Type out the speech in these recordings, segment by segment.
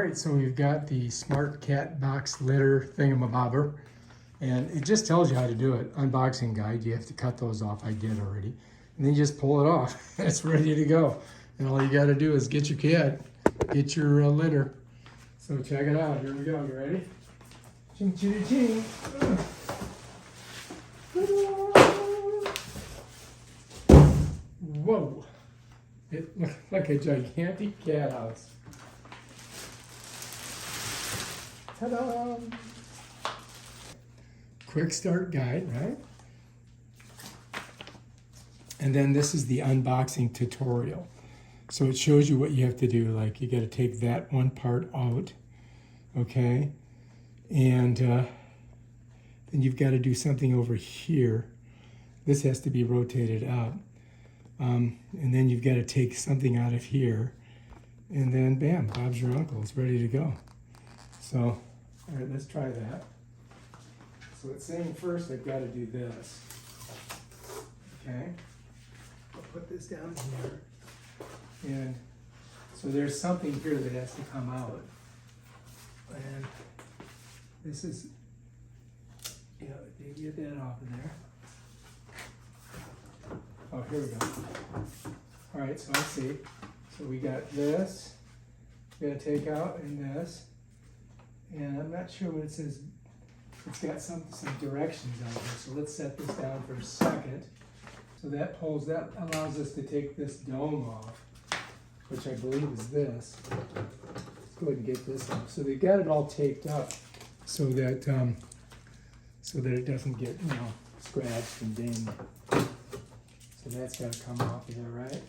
right, so we've got the Smart Cat Box Litter thingamabobber, and it just tells you how to do it. Unboxing guide, you have to cut those off. I did already. And then you just pull it off, and it's ready to go. And all you got to do is get your cat, get your litter. So check it out. Here we go. You ready? Ching, ching, ching. Whoa. It looks like a gigantic cat house. Ta-da! Quick start guide, right? And then this is the unboxing tutorial. So it shows you what you have to do. Like you got to take that one part out, okay? And then you've got to do something over here. This has to be rotated up. And then you've got to take something out of here. And then bam, Bob's your uncle. It's ready to go. So, all right, let's try that. So it's saying first I've got to do this. Okay? I'll put this down here. And so there's something here that has to come out. And this is, you know, you get that off of there. Oh, here we go. All right, so let's see. So we got this, we got to take out, and this. And I'm not sure what it says. It's got some directions on here. So let's set this down for a second. So that allows us to take this dome off, which I believe is this. Let's go ahead and get this off. So they got it all taped up so that it doesn't get, you know, scratched and dinged. So that's got to come off of there, right?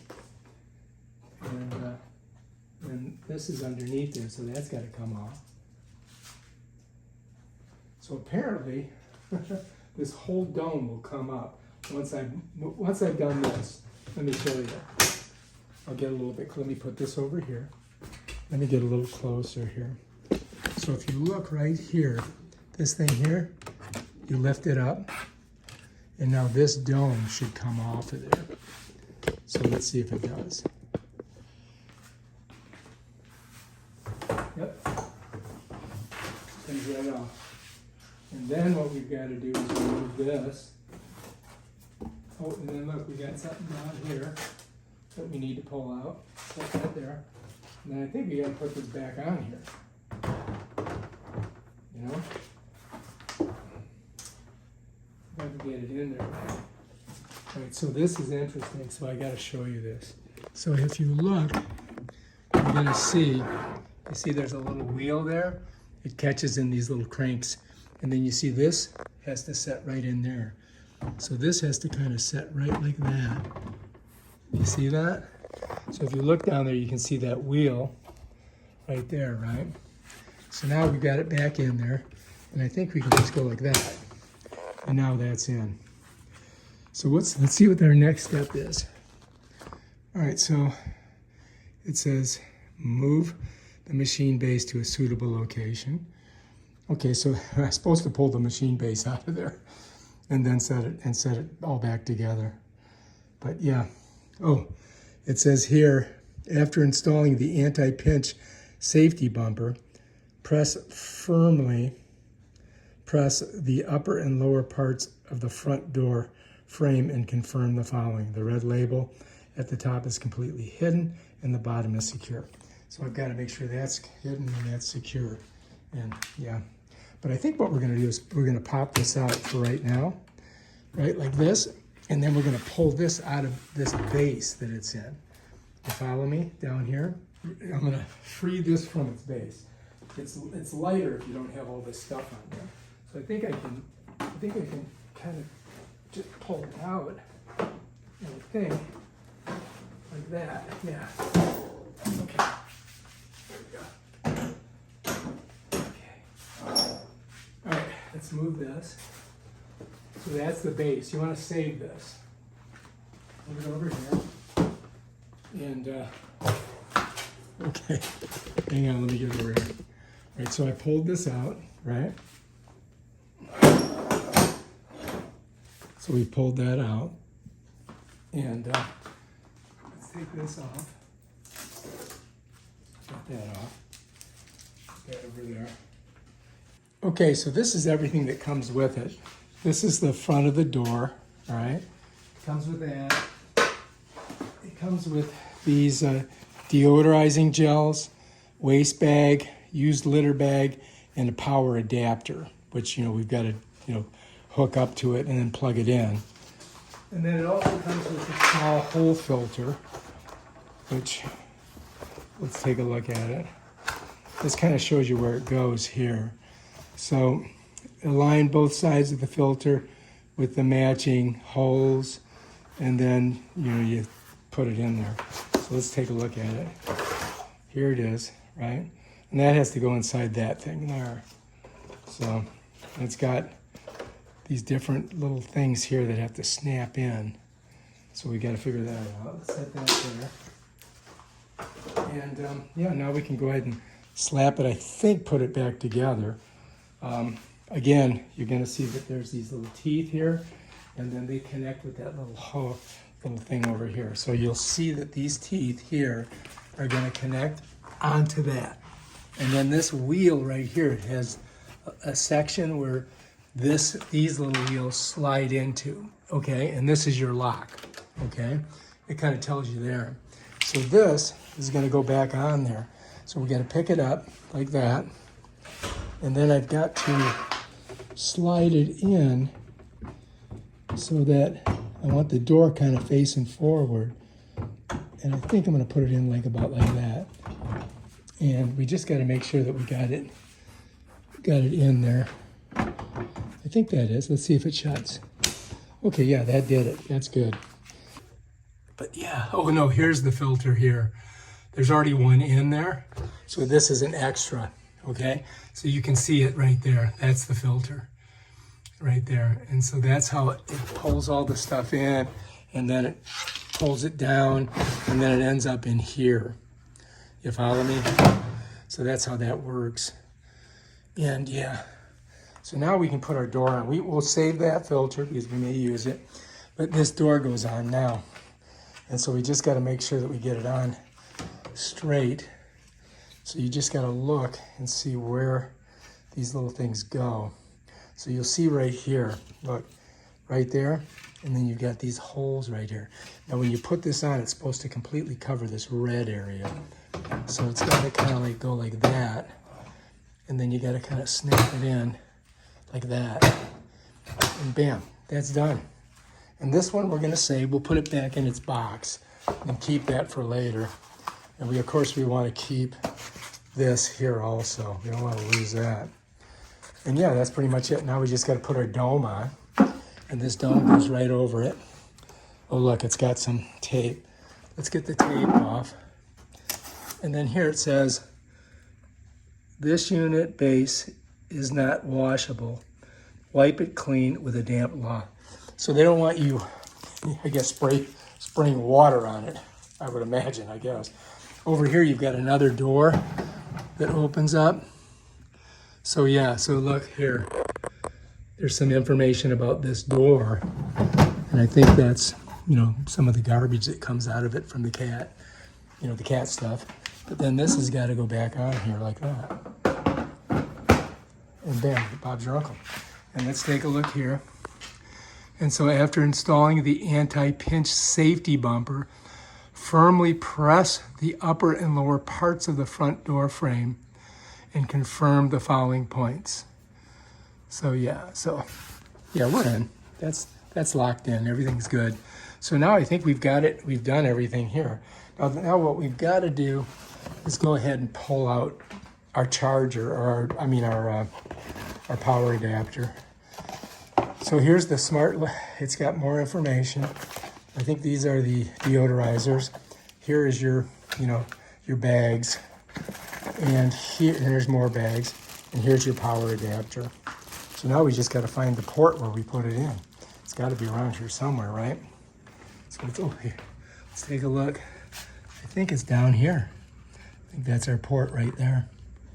And this is underneath there, so that's got to come off. So apparently, this whole dome will come up once I've done this. Let me show you. I'll get a little bit. Let me put this over here. Let me get a little closer here. So if you look right here, this thing here, you lift it up, and now this dome should come off of there. So let's see if it does. Yep. Comes right off. And then what we've got to do is remove this. Oh, and then look, we got something down here that we need to pull out. Put that there. And then I think we got to put this back on here. You know? Got to get it in there. All right, so this is interesting, so I got to show you this. So if you look, you're going to see, you see there's a little wheel there? It catches in these little cranks. And then you see this has to set right in there. So this has to kind of set right like that. You see that? So if you look down there, you can see that wheel right there, right? So now we got it back in there. And I think we can just go like that. And now that's in. So let's see what our next step is. All right, so it says move the machine base to a suitable location. Okay, so I'm supposed to pull the machine base out of there and then set it all back together. But yeah, oh, it says here, after installing the anti-pinch safety bumper, press the upper and lower parts of the front door frame and confirm the following. The red label at the top is completely hidden and the bottom is secure. So I've got to make sure that's hidden and that's secure. And yeah, but I think what we're going to do is we're going to pop this out for right now, right, like this, and then we're going to pull this out of this base that it's in. You follow me down here? I'm going to free this from its base. It's lighter if you don't have all this stuff on there. So I think I can kind of just pull it out, and I think like that. Yeah. Okay. There we go. All right, let's move this. So that's the base. You want to save this. Move it over here. And, okay, hang on, let me get it over here. All right, so I pulled this out, right? So we pulled that out. And let's take this off. Get that off. that over there. Okay, so this is everything that comes with it. This is the front of the door, all right? It comes with that. It comes with these deodorizing gels, waste bag, used litter bag, and a power adapter, which, we've got to, hook up to it and then plug it in. And then it also comes with a small hole filter, which, let's take a look at it. This kind of shows you where it goes here. So align both sides of the filter with the matching holes, and then you put it in there. So let's take a look at it. Here it is, right? And that has to go inside that thing there. So it's got these different little things here that have to snap in. So we got to figure that out. Let's set that there. And yeah, now we can go ahead and slap it, I think put it back together. Again, you're going to see that there's these little teeth here, and then they connect with that little thing over here. So you'll see that these teeth here are going to connect onto that. And then this wheel right here has a section where these little wheels slide into, okay? And this is your lock, okay? It kind of tells you there. So this is going to go back on there. So we got to pick it up like that. And then I've got to slide it in so that I want the door kind of facing forward. And I think I'm going to put it in about like that. And we just got to make sure that we got it in there. I think that is. Let's see if it shuts. Okay, yeah, that did it. That's good. But yeah, oh no, here's the filter here. There's already one in there. So this is an extra, okay? So you can see it right there. That's the filter right there. And so that's how it pulls all the stuff in, and then it pulls it down, and then it ends up in here. You follow me? So that's how that works. And yeah, so now we can put our door on. We'll save that filter because we may use it, but this door goes on now. And so we just got to make sure that we get it on straight. So you just got to look and see where these little things go. So you'll see right here, look, right there, and then you've got these holes right here. Now when you put this on, it's supposed to completely cover this red area. So it's got to kind of go like that, and then you got to kind of snap it in like that, and bam, that's done. And this one we're going to save. We'll put it back in its box and keep that for later. And of course we want to keep this here also. We don't want to lose that. And yeah, that's pretty much it. Now we just got to put our dome on, and this dome goes right over it. Oh look, it's got some tape. Let's get the tape off. And then here it says, this unit base is not washable. Wipe it clean with a damp cloth. So they don't want you, I guess, spraying water on it, I would imagine, I guess. Over here you've got another door that opens up. So yeah, so look here. There's some information about this door. And I think that's, some of the garbage that comes out of it from the cat, the cat stuff. But then this has got to go back on here like that. And bam, Bob's your uncle. And let's take a look here. And so after installing the anti-pinch safety bumper, firmly press the upper and lower parts of the front door frame and confirm the following points. So yeah, we're in. That's locked in. Everything's good. So now I think we've got it. We've done everything here. Now what we've got to do is go ahead and pull out our charger, or our power adapter. So here's the smart, it's got more information. I think these are the deodorizers. Here is your bags. And there's more bags. And here's your power adapter. So now we just got to find the port where we put it in. It's got to be around here somewhere, right? So it's over here. Let's take a look. I think it's down here. I think that's our port right there.